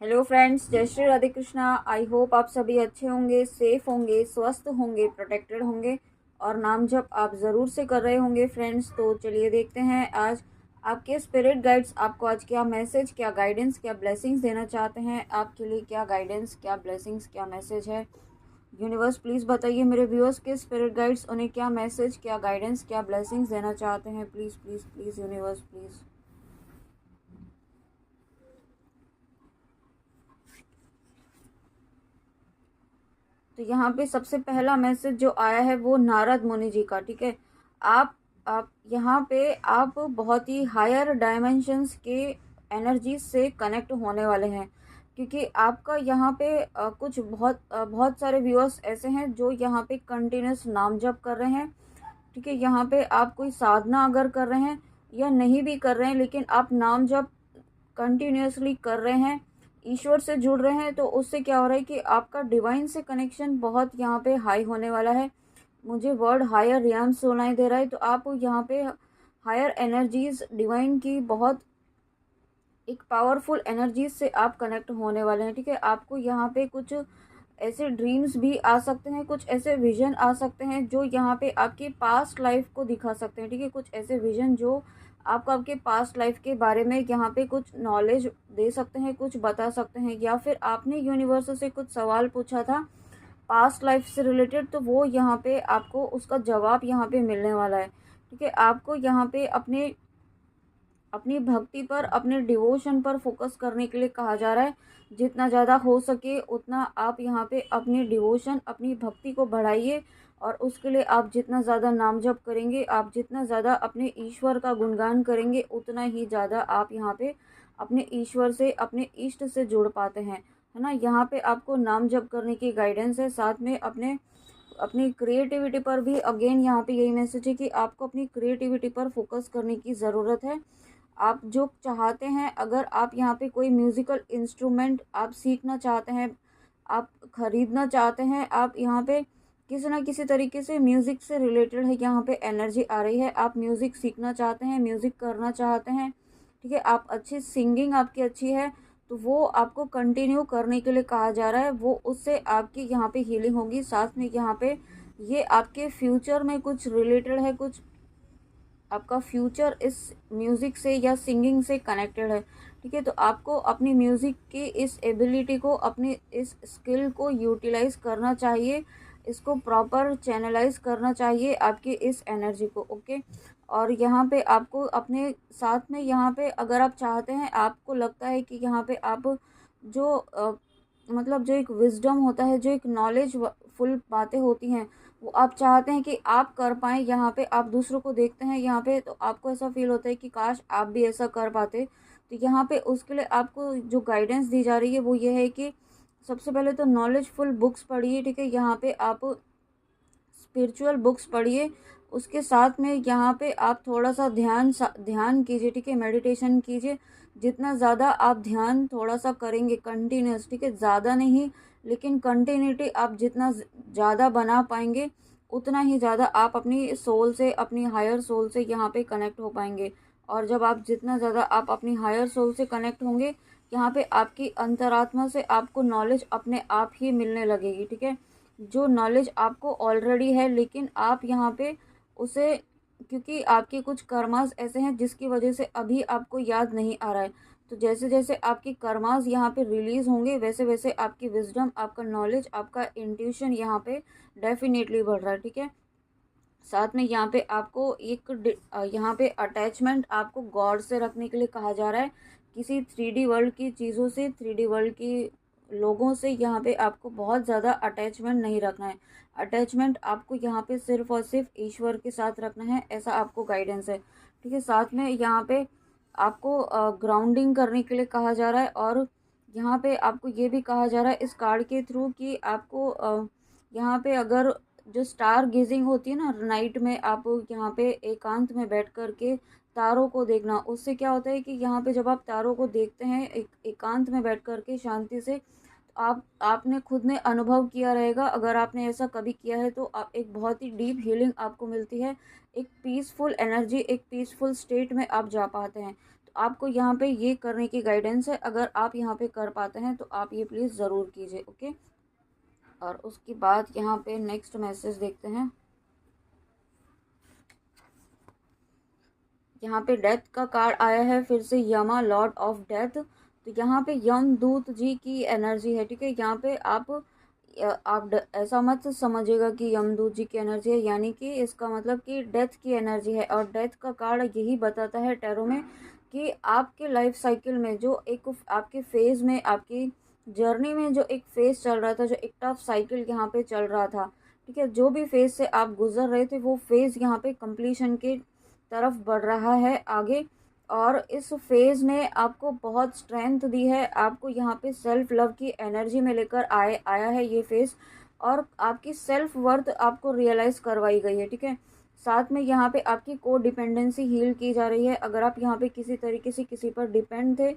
Hello friends, जय Shri Radhe Krishna. I hope आप सभी अच्छे होंगे, सेफ होंगे, स्वस्थ होंगे, प्रोटेक्टेड होंगे और नाम जप आप ज़रूर से कर रहे होंगे फ्रेंड्स। तो चलिए देखते हैं आज आपके स्पिरिट गाइड्स आपको आज क्या मैसेज, क्या गाइडेंस, क्या ब्लेसिंग्स देना चाहते हैं। आपके लिए क्या गाइडेंस, क्या ब्लेसिंग्स, क्या मैसेज है। यूनिवर्स प्लीज़ बताइए मेरे व्यूअर्स के स्पिरिट गाइड्स उन्हें क्या मैसेज, क्या गाइडेंस, क्या ब्लेसिंग्स देना चाहते हैं। Please please please universe please. तो यहाँ पे सबसे पहला मैसेज जो आया है वो नारद मुनि जी का, ठीक है। आप यहाँ पे आप बहुत ही हायर डायमेंशंस के एनर्जी से कनेक्ट होने वाले हैं, क्योंकि आपका यहाँ पे कुछ बहुत सारे व्यूअर्स ऐसे हैं जो यहाँ पे कंटिन्यूस नाम जप कर रहे हैं, ठीक है। यहाँ पे आप कोई साधना अगर कर रहे हैं या नहीं भी कर रहे हैं, लेकिन आप नाम जप कंटिन्यूअसली कर रहे हैं, ईश्वर से जुड़ रहे हैं, तो उससे क्या हो रहा है कि आपका डिवाइन से कनेक्शन बहुत यहाँ पे हाई होने वाला है। मुझे वर्ड हायर रियम सुनाई दे रहा है। तो आप यहाँ पे हायर एनर्जीज डिवाइन की बहुत एक पावरफुल एनर्जी से आप कनेक्ट होने वाले हैं, ठीक है। आपको यहाँ पे कुछ ऐसे ड्रीम्स भी आ सकते हैं, कुछ ऐसे विजन आ सकते हैं जो यहाँ पे आपकी पास्ट लाइफ को दिखा सकते हैं, ठीक है। कुछ ऐसे विजन जो आपको आपके पास्ट लाइफ के बारे में यहाँ पे कुछ नॉलेज दे सकते हैं, कुछ बता सकते हैं, या फिर आपने यूनिवर्स से कुछ सवाल पूछा था पास्ट लाइफ से रिलेटेड, तो वो यहाँ पे आपको उसका जवाब यहाँ पे मिलने वाला है, ठीक है। आपको यहाँ पे अपने अपनी भक्ति पर, अपने डिवोशन पर फोकस करने के लिए कहा जा रहा है। जितना ज़्यादा हो सके उतना आप यहाँ पे अपनी डिवोशन, अपनी भक्ति को बढ़ाइए, और उसके लिए आप जितना ज़्यादा नाम जप करेंगे, आप जितना ज़्यादा अपने ईश्वर का गुणगान करेंगे, उतना ही ज़्यादा आप यहाँ पे अपने ईश्वर से, अपने इष्ट से जुड़ पाते हैं, है ना। यहाँ पे आपको नाम जप करने की गाइडेंस है, साथ में अपने अपनी क्रिएटिविटी पर भी अगेन यहाँ पे यही मैसेज है कि आपको अपनी क्रिएटिविटी पर फोकस करने की ज़रूरत है। आप जो चाहते हैं, अगर आप यहाँ पे कोई म्यूज़िकल इंस्ट्रूमेंट आप सीखना चाहते हैं, आप ख़रीदना चाहते हैं, आप यहाँ पे किसी ना किसी तरीके से म्यूज़िक से रिलेटेड है, यहाँ पे एनर्जी आ रही है, आप म्यूज़िक सीखना चाहते हैं, म्यूज़िक करना चाहते हैं, ठीक है। आप अच्छी सिंगिंग आपकी अच्छी है, तो वो आपको कंटिन्यू करने के लिए कहा जा रहा है। वो उससे आपकी यहाँ पे हीलिंग होगी। साथ में यहाँ पे ये आपके फ्यूचर में कुछ रिलेटेड है, कुछ आपका फ्यूचर इस म्यूज़िक से या सिंगिंग से कनेक्टेड है, ठीक है। तो आपको अपनी म्यूज़िक की इस एबिलिटी को, अपनी इस स्किल को यूटिलाइज करना चाहिए, इसको प्रॉपर चैनलाइज करना चाहिए आपकी इस एनर्जी को, ओके। और यहाँ पे आपको अपने साथ में यहाँ पे अगर आप चाहते हैं, आपको लगता है कि यहाँ पे आप जो मतलब जो एक विजडम होता है, जो एक नॉलेज फुल बातें होती हैं, वो आप चाहते हैं कि आप कर पाएँ। यहाँ पे आप दूसरों को देखते हैं यहाँ पे, तो आपको ऐसा फ़ील होता है कि काश आप भी ऐसा कर पाते। तो यहाँ पे उसके लिए आपको जो गाइडेंस दी जा रही है वो ये है कि सबसे पहले तो नॉलेजफुल बुक्स पढ़िए, ठीक है। यहाँ पे आप स्पिरिचुअल बुक्स पढ़िए, उसके साथ में यहाँ पे आप थोड़ा सा ध्यान कीजिए, ठीक है। मेडिटेशन कीजिए। जितना ज़्यादा आप ध्यान थोड़ा सा करेंगे कंटिन्यूस, ठीक है, ज़्यादा नहीं लेकिन कंटिन्यूटी आप जितना ज़्यादा बना पाएंगे, उतना ही ज़्यादा आप अपनी सोल से, अपनी हायर सोल से यहाँ पे कनेक्ट हो पाएंगे। और जब आप जितना ज़्यादा आप अपनी हायर सोल से कनेक्ट होंगे, यहाँ पे आपकी अंतरात्मा से आपको नॉलेज अपने आप ही मिलने लगेगी, ठीक है। जो नॉलेज आपको ऑलरेडी है, लेकिन आप यहाँ पे उसे, क्योंकि आपके कुछ कर्मास ऐसे हैं जिसकी वजह से अभी आपको याद नहीं आ रहा है। तो जैसे जैसे आपकी कर्मास यहाँ पे रिलीज होंगे, वैसे वैसे आपकी विजडम, आपका नॉलेज, आपका इंट्यूशन यहाँ पे डेफिनेटली बढ़ रहा है, ठीक है। साथ में यहाँ पे आपको यहाँ पे अटैचमेंट आपको गॉड से रखने के लिए कहा जा रहा है। किसी 3D वर्ल्ड की चीज़ों से, 3D वर्ल्ड की लोगों से यहाँ पे आपको बहुत ज़्यादा अटैचमेंट नहीं रखना है। अटैचमेंट आपको यहाँ पे सिर्फ और सिर्फ ईश्वर के साथ रखना है, ऐसा आपको गाइडेंस है, ठीक है। साथ में यहाँ पे आपको ग्राउंडिंग करने के लिए कहा जा रहा है, और यहाँ पे आपको ये भी कहा जा रहा है इस कार्ड के थ्रू कि आपको यहाँ पे अगर जो स्टार गेजिंग होती है ना, नाइट में आप यहाँ पे एकांत में बैठ कर के तारों को देखना, उससे क्या होता है कि यहाँ पे जब आप तारों को देखते हैं एकांत में बैठ कर के शांति से, तो आपने खुद ने अनुभव किया रहेगा, अगर आपने ऐसा कभी किया है तो आप एक बहुत ही डीप हीलिंग आपको मिलती है, एक पीसफुल एनर्जी, एक पीसफुल स्टेट में आप जा पाते हैं। तो आपको यहाँ पे ये करने की गाइडेंस है, अगर आप यहाँ पे कर पाते हैं तो आप ये प्लीज़ ज़रूर कीजिए, ओके। और उसके बाद यहाँ पे नेक्स्ट मैसेज देखते हैं। यहाँ पे डेथ का कार्ड आया है फिर से, यमा लॉर्ड ऑफ डेथ। तो यहाँ पे यमदूत जी की एनर्जी है, ठीक है। यहाँ पे ऐसा मत समझिएगा कि यमदूत जी की एनर्जी है, यानी कि इसका मतलब कि डेथ की एनर्जी है। और डेथ का कार्ड यही बताता है टैरो में कि आपके लाइफ साइकिल में जो एक आपके फेज में, आपकी जर्नी में जो एक फेज चल रहा था, जो एक टफ साइकिल यहाँ पे चल रहा था, ठीक है, जो भी फेज से आप गुजर रहे थे वो फेज यहाँ पे कंप्लीशन के तरफ बढ़ रहा है आगे। और इस फेज ने आपको बहुत स्ट्रेंथ दी है, आपको यहाँ पे सेल्फ लव की एनर्जी में लेकर आया है ये फेज, और आपकी सेल्फ वर्थ आपको रियलाइज़ करवाई गई है, ठीक है। साथ में यहाँ पे आपकी को डिपेंडेंसी हील की जा रही है। अगर आप यहाँ पे किसी तरीके से किसी पर डिपेंड थे,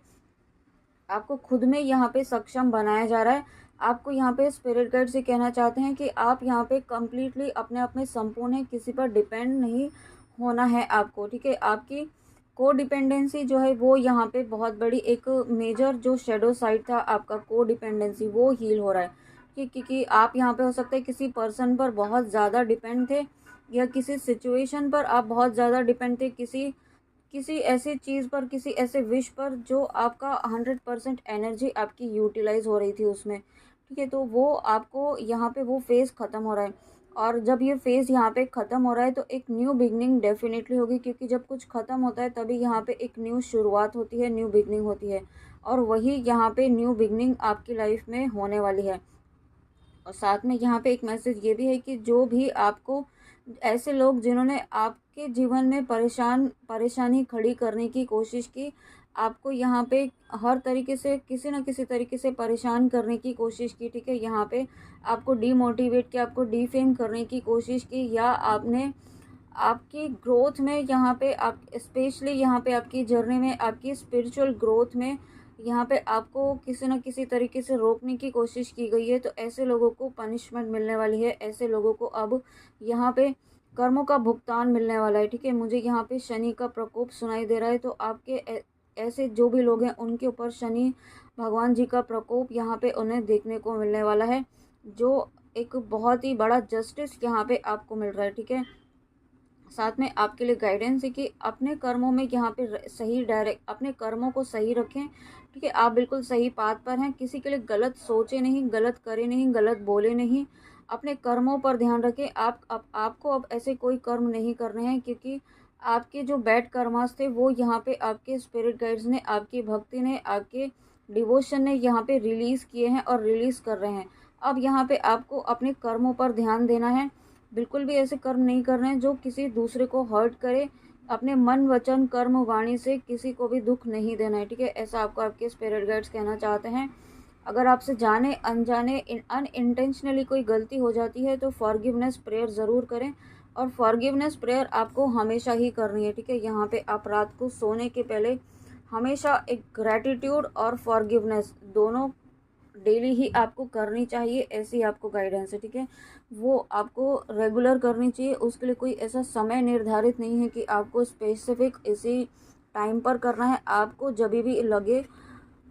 आपको खुद में यहाँ पे सक्षम बनाया जा रहा है। आपको यहाँ पे स्पिरिट गाइड से कहना चाहते हैं कि आप यहाँ पे कम्प्लीटली अपने आप में संपूर्ण हैं, किसी पर डिपेंड नहीं होना है आपको, ठीक है। आपकी को डिपेंडेंसी जो है वो यहाँ पे बहुत बड़ी एक मेजर जो शेडो साइड था आपका को डिपेंडेंसी, वो हील हो रहा है, क्योंकि आप यहाँ पे हो सकता है किसी पर्सन पर बहुत ज़्यादा डिपेंड थे, या किसी सिचुएशन पर आप बहुत ज़्यादा डिपेंड थे, किसी किसी ऐसी चीज़ पर, किसी ऐसे विश पर जो आपका 100% एनर्जी आपकी यूटिलाइज हो रही थी उसमें, ठीक है। तो वो आपको यहाँ पे वो फेज़ ख़त्म हो रहा है। और जब ये फेज़ यहाँ पे ख़त्म हो रहा है तो एक न्यू बिगनिंग डेफिनेटली होगी, क्योंकि जब कुछ ख़त्म होता है तभी यहाँ पे एक न्यू शुरुआत होती है, न्यू बिगनिंग होती है। और वही यहाँ पे न्यू बिगनिंग आपकी लाइफ में होने वाली है। और साथ में यहाँ पे एक मैसेज ये भी है कि जो भी आपको ऐसे लोग जिन्होंने आपके जीवन में परेशानी खड़ी करने की कोशिश की, आपको यहाँ पे हर तरीके से किसी न किसी तरीके से परेशान करने की कोशिश की, ठीक है। यहाँ पे आपको डीमोटिवेट किया, आपको डीफेम करने की कोशिश की, या आपने आपकी ग्रोथ में यहाँ पे आप स्पेशली यहाँ पे आपकी जर्नी में, आपकी स्पिरिचुअल ग्रोथ में यहाँ पे आपको किसी न किसी तरीके से रोकने की कोशिश की गई है। तो ऐसे लोगों को पनिशमेंट मिलने वाली है, ऐसे लोगों को अब यहाँ पे कर्मों का भुगतान मिलने वाला है, ठीक है। मुझे यहाँ पे शनि का प्रकोप सुनाई दे रहा है, तो आपके ऐसे जो भी लोग हैं उनके ऊपर शनि भगवान जी का प्रकोप यहाँ पे उन्हें देखने को मिलने वाला है, जो एक बहुत ही बड़ा जस्टिस यहाँ पे आपको मिल रहा है, ठीक है। साथ में आपके लिए गाइडेंस है कि अपने कर्मों में यहाँ पे सही डायरेक्ट अपने कर्मों को सही रखें, ठीक है। आप बिल्कुल सही पाथ पर हैं, किसी के लिए गलत सोचे नहीं, गलत करे नहीं, गलत बोले नहीं, अपने कर्मों पर ध्यान रखें। आपको अब ऐसे कोई कर्म नहीं करने हैं, क्योंकि आपके जो बैड कर्मास थे वो यहाँ पे आपके स्पिरिट गाइड्स ने, आपकी भक्ति ने, आपके डिवोशन ने यहाँ पे रिलीज़ किए हैं और रिलीज़ कर रहे हैं। अब यहाँ पे आपको अपने कर्मों पर ध्यान देना है, बिल्कुल भी ऐसे कर्म नहीं करने हैं जो किसी दूसरे को हर्ट करे। अपने मन वचन कर्म वाणी से किसी को भी दुख नहीं देना है, ठीक है। ऐसा आपको आपके स्पिरिट गाइड्स कहना चाहते हैं। अगर आपसे जाने अनजाने अनइंटेंशनली कोई गलती हो जाती है तो फॉरगिवनेस प्रेयर ज़रूर करें, और फॉरगिवनेस प्रेयर आपको हमेशा ही करनी है, ठीक है। यहाँ पे आप रात को सोने के पहले हमेशा एक ग्रैटिट्यूड और फॉरगिवनेस दोनों डेली ही आपको करनी चाहिए, ऐसी आपको गाइडेंस है, ठीक है। वो आपको रेगुलर करनी चाहिए, उसके लिए कोई ऐसा समय निर्धारित नहीं है कि आपको स्पेसिफिक इसी टाइम पर करना है। आपको जब भी लगे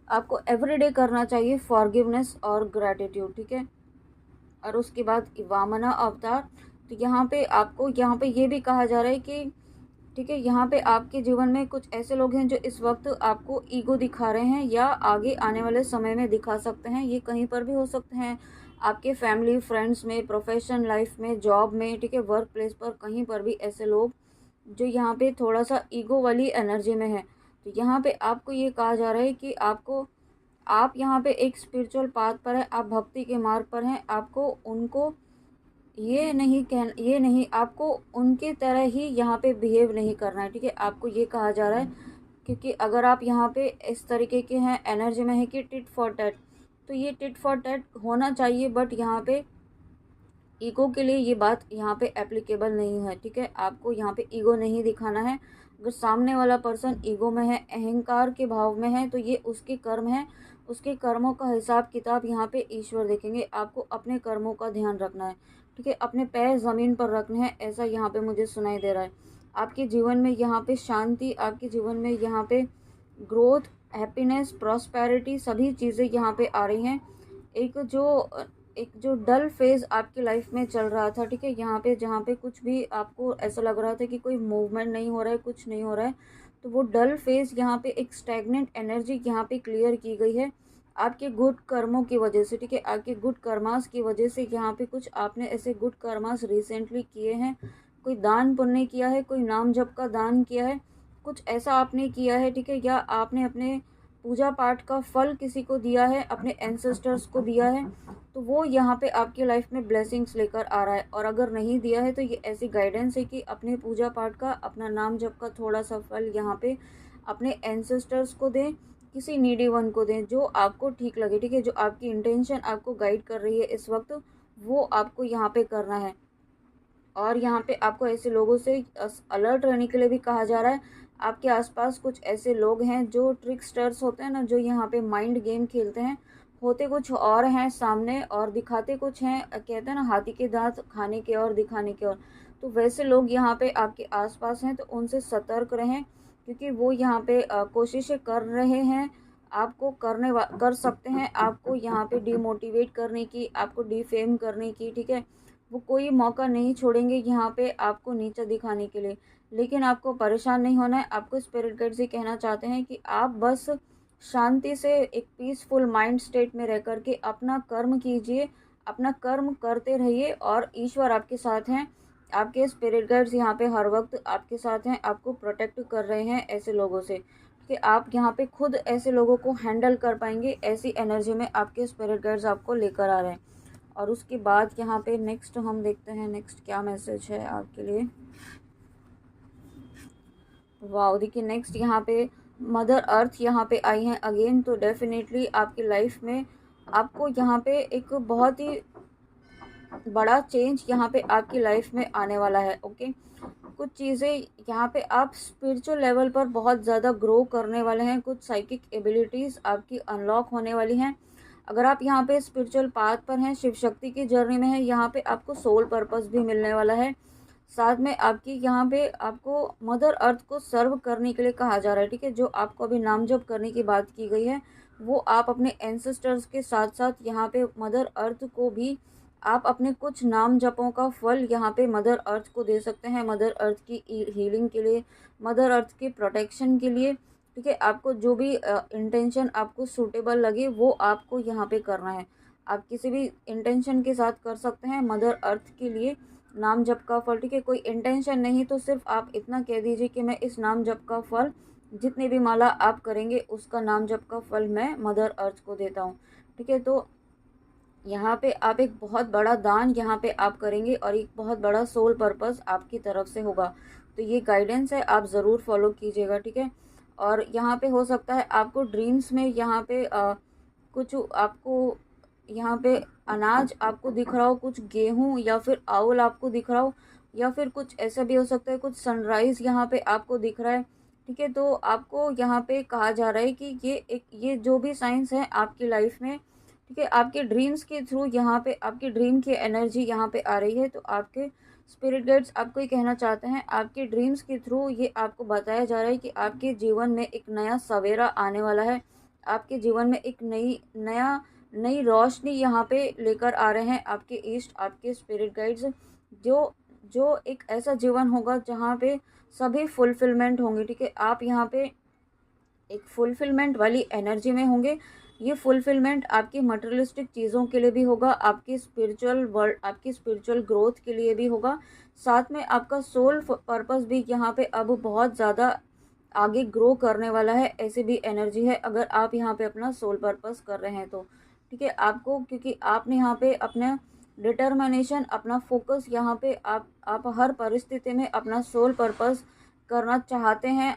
आपको एवरीडे करना चाहिए फॉरगिवनेस और ग्रैटिट्यूड, ठीक है। और उसके बाद वामना अवतार, तो यहाँ पे ये भी कहा जा रहा है कि ठीक है, यहाँ पे आपके जीवन में कुछ ऐसे लोग हैं जो इस वक्त आपको ईगो दिखा रहे हैं, या आगे आने वाले समय में दिखा सकते हैं। ये कहीं पर भी हो सकते हैं, आपके फैमिली फ्रेंड्स में, प्रोफेशन लाइफ में, जॉब में, ठीक है, वर्क प्लेस पर, कहीं पर भी ऐसे लोग जो यहाँ पे थोड़ा सा ईगो वाली एनर्जी में है। तो यहाँ पे आपको ये कहा जा रहा है कि आप यहाँ पे एक स्पिरिचुअल पाथ पर है, आप भक्ति के मार्ग पर हैं। आपको उनको ये नहीं आपको उनकी तरह ही यहाँ पे बिहेव नहीं करना है, ठीक है। आपको ये कहा जा रहा है, क्योंकि अगर आप यहाँ पे इस तरीके के हैं एनर्जी में है कि टिट फॉर टैट, तो ये टिट फॉर टैट होना चाहिए, बट यहाँ पे ईगो के लिए ये बात यहाँ पे एप्लीकेबल नहीं है, ठीक है। आपको यहाँ पे ईगो नहीं दिखाना है। अगर सामने वाला पर्सन ईगो में है, अहंकार के भाव में है, तो ये उसके कर्म है, उसके कर्मों का हिसाब किताब यहाँ पे ईश्वर देखेंगे। आपको अपने कर्मों का ध्यान रखना है, ठीक है, अपने पैर ज़मीन पर रखने हैं, ऐसा यहाँ पे मुझे सुनाई दे रहा है। आपके जीवन में यहाँ पे शांति, आपके जीवन में यहाँ पे ग्रोथ, हैप्पीनेस, प्रॉस्पेरिटी सभी चीज़ें यहाँ पे आ रही हैं। एक जो डल फेज़ आपकी लाइफ में चल रहा था, ठीक है, यहाँ पे जहाँ पे कुछ भी आपको ऐसा लग रहा था कि कोई मूवमेंट नहीं हो रहा है, कुछ नहीं हो रहा है, तो वो डल फेज़ यहाँ पे एक स्टैग्नेंट एनर्जी यहाँ पे क्लियर की गई है आपके गुड कर्मों की वजह से, ठीक है, आपके गुड कर्मास की वजह से। यहाँ पे कुछ आपने ऐसे गुड कर्मास रिसेंटली किए हैं, कोई दान पुण्य किया है, कोई नाम जप का दान किया है, कुछ ऐसा आपने किया है, ठीक है, या आपने अपने पूजा पाठ का फल किसी को दिया है, अपने एंसेस्टर्स को दिया है, तो वो यहाँ पे आपकी लाइफ में ब्लेसिंग्स लेकर आ रहा है। और अगर नहीं दिया है तो ये ऐसी गाइडेंस है कि अपने पूजा पाठ का, अपना नाम जप का थोड़ा सा फल यहाँ पे अपने एंसेस्टर्स को दें, किसी नीडी वन को दें, जो आपको ठीक लगे, ठीक है, जो आपकी इंटेंशन आपको गाइड कर रही है इस वक्त, वो आपको यहाँ पे करना है। और यहाँ पे आपको ऐसे लोगों से अलर्ट रहने के लिए भी कहा जा रहा है। आपके आसपास कुछ ऐसे लोग हैं जो ट्रिकस्टर्स होते हैं ना, जो यहाँ पे माइंड गेम खेलते हैं, होते कुछ और हैं सामने और दिखाते कुछ हैं, कहते हैं ना हाथी के दांत खाने के और दिखाने के और। तो वैसे लोग यहाँ पे आपके आसपास हैं, तो उनसे सतर्क रहें, क्योंकि वो यहाँ पे कोशिशें कर रहे हैं, आपको कर सकते हैं आपको यहाँ पे डिमोटिवेट करने की, आपको डिफेम करने की, ठीक है। वो कोई मौका नहीं छोड़ेंगे यहाँ पे आपको नीचा दिखाने के लिए। लेकिन आपको परेशान नहीं होना है। आपको स्पिरिट गाइड्स ये कहना चाहते हैं कि आप बस शांति से एक पीसफुल माइंड स्टेट में रह कर के अपना कर्म कीजिए, अपना कर्म करते रहिए, और ईश्वर आपके साथ हैं। आपके स्पिरिट गाइड्स यहाँ पे हर वक्त आपके साथ हैं, आपको प्रोटेक्ट कर रहे हैं ऐसे लोगों से कि आप यहाँ पे खुद ऐसे लोगों को हैंडल कर पाएंगे। ऐसी एनर्जी में आपके स्पिरिट गाइड्स आपको लेकर आ रहे हैं। और उसके बाद यहाँ पे नेक्स्ट हम देखते हैं नेक्स्ट क्या मैसेज है आपके लिए। वाओ, देखिए नेक्स्ट यहाँ पे मदर अर्थ यहाँ पे आई हैं अगेन। तो डेफिनेटली आपकी लाइफ में आपको यहाँ पे एक बहुत ही बड़ा चेंज यहाँ पे आपकी लाइफ में आने वाला है। ओके, कुछ चीज़ें यहाँ पे आप स्पिरिचुअल लेवल पर बहुत ज़्यादा ग्रो करने वाले हैं, कुछ साइकिक एबिलिटीज़ आपकी अनलॉक होने वाली हैं। अगर आप यहाँ पे स्पिरिचुअल पाथ पर हैं, शिव शक्ति की जर्नी में हैं, यहाँ पे आपको सोल पर्पस भी मिलने वाला है। साथ में आपकी यहाँ पे आपको मदर अर्थ को सर्व करने के लिए कहा जा रहा है, ठीक है। जो आपको अभी नाम जप करने की बात की गई है, वो आप अपने एंसेस्टर्स के साथ साथ यहाँ पे मदर अर्थ को भी आप अपने कुछ नाम जपों का फल यहाँ पे मदर अर्थ को दे सकते हैं, मदर अर्थ की हीलिंग के लिए, मदर अर्थ के प्रोटेक्शन के लिए, ठीक है। आपको जो भी इंटेंशन आपको सूटेबल लगे वो आपको यहाँ पे करना है। आप किसी भी इंटेंशन के साथ कर सकते हैं मदर अर्थ के लिए नाम जप का फल, ठीक है। कोई इंटेंशन नहीं तो सिर्फ आप इतना कह दीजिए कि मैं इस नाम जप का फल, जितने भी माला आप करेंगे उसका नाम जप का फल मैं मदर अर्थ को देता हूँ, ठीक है। तो यहाँ पे आप एक बहुत बड़ा दान यहाँ पे आप करेंगे और एक बहुत बड़ा सोल पर्पस आपकी तरफ से होगा। तो ये गाइडेंस है, आप ज़रूर फॉलो कीजिएगा, ठीक है। और यहाँ पे हो सकता है आपको ड्रीम्स में यहाँ पे कुछ आपको यहाँ पे अनाज आपको दिख रहा हो, कुछ गेहूँ या फिर आउल आपको दिख रहा हो, या फिर कुछ ऐसा भी हो सकता है कुछ सनराइज़ यहाँ पे आपको दिख रहा है, ठीक है। तो आपको यहाँ पे कहा जा रहा है कि ये जो भी साइंस है आपकी लाइफ में, ठीक है, आपके ड्रीम्स के थ्रू यहाँ पे आपकी ड्रीम की एनर्जी यहाँ पे आ रही है। तो आपके स्पिरिट गाइड्स आपको ये कहना चाहते हैं, आपके ड्रीम्स के थ्रू ये आपको बताया जा रहा है कि आपके जीवन में एक नया सवेरा आने वाला है, आपके जीवन में एक नई रोशनी यहाँ पे लेकर आ रहे हैं आपके ईस्ट, आपके स्पिरिट गाइड्स, जो जो एक ऐसा जीवन होगा जहाँ पे सभी फुलफिलमेंट होंगे, ठीक है। आप यहाँ पे एक फुलफिलमेंट वाली एनर्जी में होंगे। ये फुलफिलमेंट आपकी मटेरियलिस्टिक चीज़ों के लिए भी होगा, आपकी स्पिरिचुअल वर्ल्ड, आपकी स्पिरिचुअल ग्रोथ के लिए भी होगा। साथ में आपका सोल पर्पस भी यहाँ पे अब बहुत ज़्यादा आगे ग्रो करने वाला है, ऐसी भी एनर्जी है अगर आप यहाँ पे अपना सोल पर्पस कर रहे हैं तो, ठीक है। आपको क्योंकि आपने यहाँ पे अपना डिटर्मिनेशन, अपना फोकस यहाँ पे आप हर परिस्थिति में अपना सोल पर्पस करना चाहते हैं।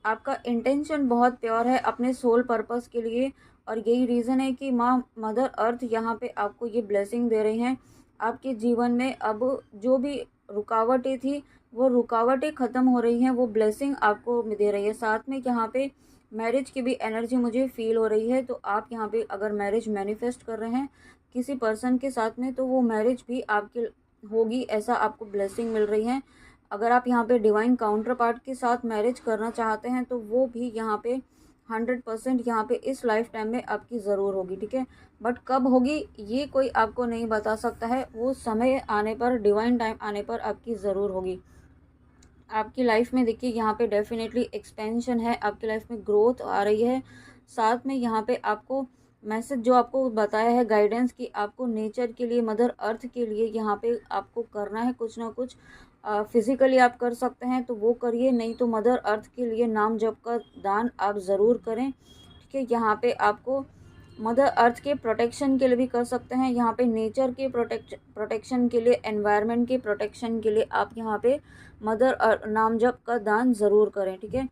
आपका इंटेंशन बहुत प्योर है अपने सोल पर्पस के लिए, और यही रीज़न है कि माँ मदर अर्थ यहाँ पे आपको ये ब्लेसिंग दे रही हैं। आपके जीवन में अब जो भी रुकावटें थी वो रुकावटें ख़त्म हो रही हैं, वो ब्लेसिंग आपको दे रही है। साथ में यहाँ पे मैरिज की भी एनर्जी मुझे फील हो रही है। तो आप यहाँ पे अगर मैरिज मैनिफेस्ट कर रहे हैं किसी पर्सन के साथ में, तो वो मैरिज भी आपकी होगी, ऐसा आपको ब्लेसिंग मिल रही है। अगर आप यहाँ पे डिवाइन काउंटर पार्ट के साथ मैरिज करना चाहते हैं तो वो भी यहाँ पे 100% यहाँ पे इस लाइफ टाइम में आपकी ज़रूर होगी, ठीक है। बट कब होगी ये कोई आपको नहीं बता सकता है, वो समय आने पर, डिवाइन टाइम आने पर आपकी ज़रूर होगी। आपकी लाइफ में देखिए यहाँ पे डेफिनेटली एक्सपेंशन है, आपकी लाइफ में ग्रोथ आ रही है। साथ में यहाँ पे आपको मैसेज जो आपको बताया है गाइडेंस की, आपको नेचर के लिए, मदर अर्थ के लिए यहाँ पे आपको करना है कुछ ना कुछ। फिजिकली आप कर सकते हैं तो वो करिए, नहीं तो मदर अर्थ के लिए नाम जप का दान आप ज़रूर करें, ठीक है। यहाँ पे आपको मदर अर्थ के प्रोटेक्शन के लिए भी कर सकते हैं, यहाँ पे नेचर के प्रोटेक्शन के लिए, एनवायरनमेंट के प्रोटेक्शन के लिए आप यहाँ पे मदर नाम जप का दान ज़रूर करें, ठीक है।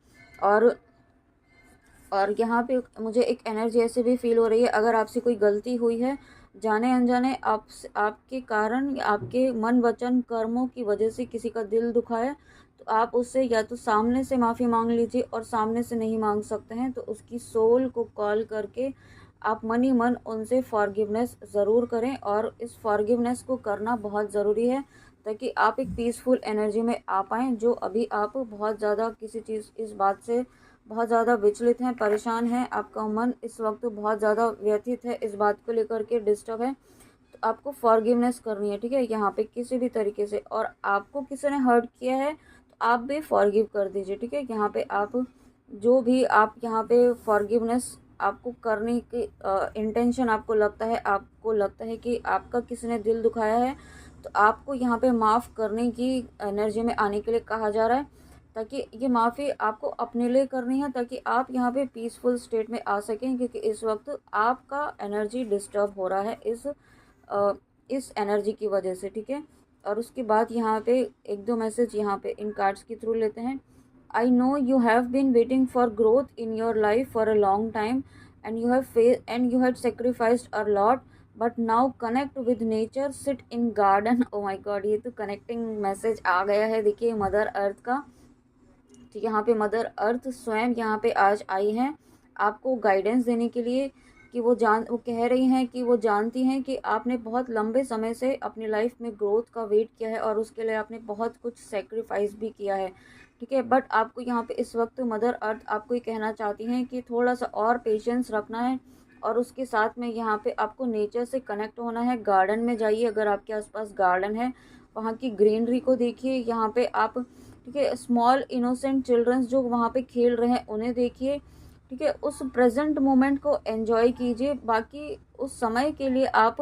और यहाँ पे मुझे एक एनर्जी ऐसे भी फील हो रही है, अगर आपसे कोई गलती हुई है जाने अनजाने, आपके कारण, आपके मन वचन कर्मों की वजह से किसी का दिल दुखा है, तो आप उससे या तो सामने से माफ़ी मांग लीजिए, और सामने से नहीं मांग सकते हैं तो उसकी सोल को कॉल करके आप मन ही मन उनसे फॉरगिवनेस ज़रूर करें। और इस फॉरगिवनेस को करना बहुत ज़रूरी है ताकि आप एक पीसफुल एनर्जी में आ पाएँ। जो अभी आप बहुत ज़्यादा किसी चीज़, इस बात से बहुत ज़्यादा विचलित हैं, परेशान हैं, आपका मन इस वक्त बहुत ज़्यादा व्यथित है, इस बात को लेकर के डिस्टर्ब है, तो आपको फॉरगिवनेस करनी है, ठीक है। यहाँ पे किसी भी तरीके से, और आपको किसी ने हर्ट किया है तो आप भी फॉरगिव कर दीजिए, ठीक है। यहाँ पे आप जो भी आप यहाँ पे फॉरगिवनेस आपको करने की इंटेंशन आपको लगता है कि आपका किसी ने दिल दुखाया है, तो आपको यहाँ पे माफ़ करने की एनर्जी में आने के लिए कहा जा रहा है, ताकि ये माफ़ी आपको अपने लिए करनी है, ताकि आप यहाँ पे पीसफुल स्टेट में आ सकें, क्योंकि इस वक्त आपका एनर्जी डिस्टर्ब हो रहा है इस एनर्जी की वजह से, ठीक है। और उसके बाद यहाँ पे एक दो मैसेज यहाँ पे इन कार्ड्स के थ्रू लेते हैं। I know you have been waiting for growth in your life for a long time, and you had sacrificed a lot, but now connect with nature, sit in garden। oh my god, ये तो connecting message आ गया है, देखिए mother earth का। तो यहाँ पे mother earth स्वयं यहाँ पे आज आई हैं आपको गाइडेंस देने के लिए, कि वो कह रही हैं कि वो जानती हैं कि आपने बहुत लंबे समय से अपनी लाइफ में ग्रोथ का वेट किया है, और उसके लिए आपने बहुत कुछ सेक्रीफाइस भी किया है, ठीक है। बट आपको यहाँ पे इस वक्त मदर अर्थ आपको ये कहना चाहती हैं कि थोड़ा सा और पेशेंस रखना है, और उसके साथ में यहाँ पे आपको नेचर से कनेक्ट होना है। गार्डन में जाइए, अगर आपके आसपास गार्डन है, वहाँ की ग्रीनरी को देखिए, यहाँ पे आप, ठीक है, स्मॉल इनोसेंट चिल्ड्रंस जो वहाँ पे खेल रहे हैं उन्हें देखिए, ठीक है। उस प्रेजेंट मोमेंट को एंजॉय कीजिए। बाकी उस समय के लिए आप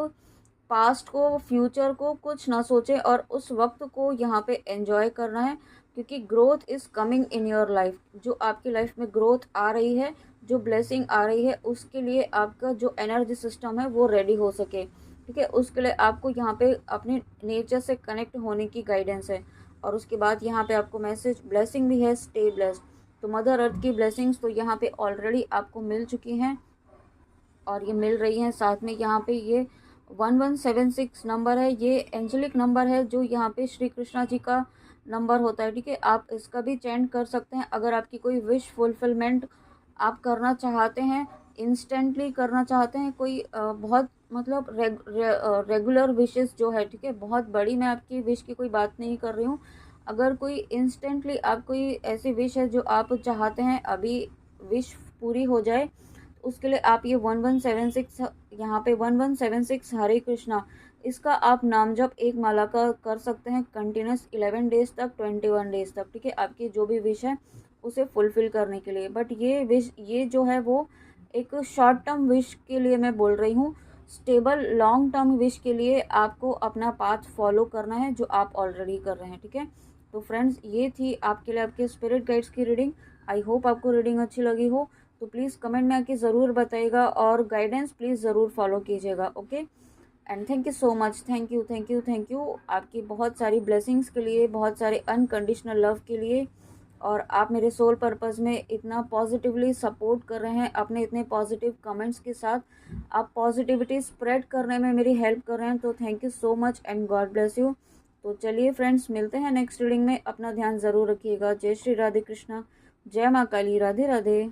पास्ट को, फ्यूचर को कुछ ना सोचें, और उस वक्त को यहाँ पे एंजॉय करना है, क्योंकि growth is coming in your life. जो आपकी लाइफ में ग्रोथ आ रही है, जो ब्लेसिंग आ रही है, उसके लिए आपका जो एनर्जी सिस्टम है वो रेडी हो सके, ठीक है। उसके लिए आपको यहाँ पे अपने नेचर से कनेक्ट होने की गाइडेंस है। और उसके बाद यहाँ पे आपको मैसेज ब्लेसिंग भी है, स्टे ब्लेस्ड। तो मदर अर्थ की ब्लेसिंग्स तो यहाँ पे ऑलरेडी आपको मिल चुकी हैं, और ये मिल रही हैं। साथ में यहाँ पे ये 1176 नंबर है, ये एंजेलिक नंबर है, जो यहाँ पे श्री कृष्णा जी का नंबर होता है, ठीक है। आप इसका भी चेंट कर सकते हैं अगर आपकी कोई विश फुलफिलमेंट आप करना चाहते हैं, इंस्टेंटली करना चाहते हैं, कोई बहुत मतलब रेगुलर विशेस जो है, ठीक है, बहुत बड़ी मैं आपकी विश की कोई बात नहीं कर रही हूँ। अगर कोई इंस्टेंटली आप कोई ऐसी विश है जो आप चाहते हैं अभी विश पूरी हो जाए, उसके लिए आप ये 1176 यहाँ पे 1176 हरे कृष्णा, इसका आप नाम जप एक माला का कर सकते हैं कंटिन्यूस 11 डेज तक, 21 डेज तक, ठीक है। आपकी जो भी विश है उसे फुलफिल करने के लिए। बट ये विश, ये जो है वो एक शॉर्ट टर्म विश के लिए मैं बोल रही हूँ। स्टेबल लॉन्ग टर्म विश के लिए आपको अपना पाथ फॉलो करना है, जो आप ऑलरेडी कर रहे हैं, ठीक है। तो फ्रेंड्स, ये थी आपके लिए आपके स्पिरिट गाइड्स की रीडिंग। आई होप आपको रीडिंग अच्छी लगी हो, तो प्लीज़ कमेंट में आके ज़रूर बताइएगा, और गाइडेंस प्लीज़ ज़रूर फॉलो कीजिएगा, okay. And thank you so much, thank you, thank you, thank you आपकी बहुत सारी ब्लेसिंग्स के लिए, बहुत सारे अनकंडीशनल लव के लिए। और आप मेरे सोल पर्पस में इतना पॉजिटिवली सपोर्ट कर रहे हैं, अपने इतने पॉजिटिव कमेंट्स के साथ आप पॉजिटिविटी स्प्रेड करने में मेरी हेल्प कर रहे हैं, तो thank you so much and God bless you. तो चलिए फ्रेंड्स, मिलते हैं नेक्स्ट रीडिंग में। अपना ध्यान ज़रूर रखिएगा। जय श्री राधे कृष्णा, जय माँ काली, राधे राधे।